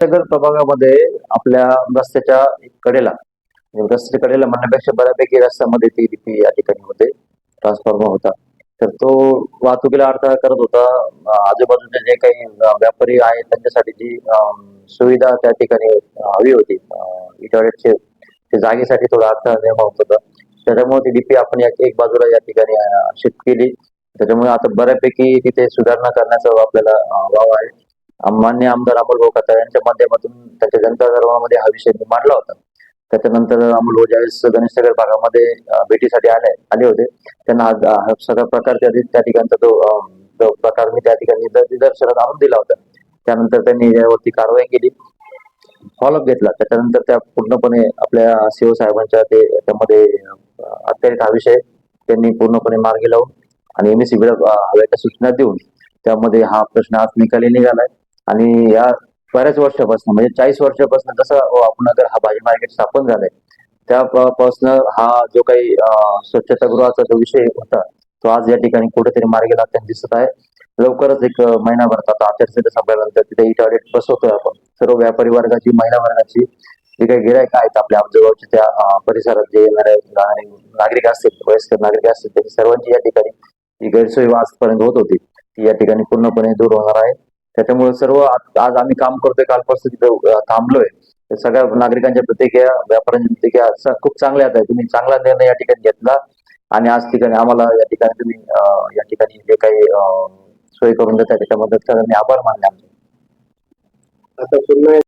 नगर प्रभागामध्ये आपल्या रस्त्याच्या कडेला म्हणजे रस्त्याच्या कडेला म्हणण्यापेक्षा बऱ्यापैकी रस्त्यामध्ये ती डीपी या ठिकाणी होते ट्रान्सफॉर्मर होता. तर तो वाहतुकीला अडथळा करत होता. आजूबाजूचे जे काही व्यापारी आहेत त्यांच्यासाठी जी सुविधा त्या ठिकाणी हवी होती टॉयलेटचे ते जागेसाठी थोडा अडथळा निर्माण होत होता. त्याच्यामुळे ती डीपी आपण एक बाजूला या ठिकाणी शिफ्ट केली. त्याच्यामुळे आता बऱ्यापैकी तिथे सुधारणा करण्याचा आपल्याला वाव आहे. मान्य आमदार अमोल भाऊ खताळ यांच्या माध्यमातून त्याच्या जनता दरबारामध्ये हा विषय मी मांडला होता. त्याच्यानंतर अमोल भाऊ ज्यावेळेस गणेशनगर भागामध्ये भेटीसाठी आले होते त्यांना हा सगळा प्रकार त्या ठिकाणचा तो प्रकार मी त्या ठिकाणी निदर्शनास आणून दिला होता. त्यानंतर त्यांनी यावरती कारवाई केली, फॉलोअप घेतला. त्याच्यानंतर त्या पूर्णपणे आपल्या सीओ साहेबांच्या ते त्यामध्ये अत्याधिक हा विषय त्यांनी पूर्णपणे मार्गी लावून आणि एमएससीबीला हव्या त्या सूचना देऊन त्यामध्ये हा प्रश्न आज निकाली निघालाय. आणि या बऱ्याच वर्षापासून म्हणजे 40 वर्षापासून जसं आपण अगर हा भाजी मार्केट स्थापन झालंय त्यापासून हा जो काही स्वच्छतागृहाचा जो विषय होता तो आज या ठिकाणी कुठेतरी मार्गी लागताना दिसत आहे. लवकरच एक महिनाभरात आता आचारसंहिता संपल्यानंतर तिथे ई टॉयलेट बसवतोय आपण. सर्व व्यापारी वर्गाची, महिला वर्गाची जे काही गिरायक आहेत आपल्या आजूबाजूच्या त्या परिसरात जे येणारे नागरिक असतील, वयस्कर नागरिक असतील त्यांची सर्वांची या ठिकाणी जी गैरसोय आजपर्यंत होत होती ती या ठिकाणी पूर्णपणे दूर होणार आहे. त्याच्यामुळे सर्व आज आम्ही काम करतोय, कालपासून तिथं थांबलोय. सगळ्या नागरिकांच्या प्रतिक्रिया, व्यापाऱ्यांच्या प्रतिक्रिया खूप चांगल्या आहेत. तुम्ही चांगला निर्णय या ठिकाणी घेतला आणि आज ठिकाणी आम्हाला या ठिकाणी तुम्ही या ठिकाणी जे काही सोय करून देताय त्याच्याबद्दल सगळ्यांनी आभार मानले आमचे. आता पुन्हा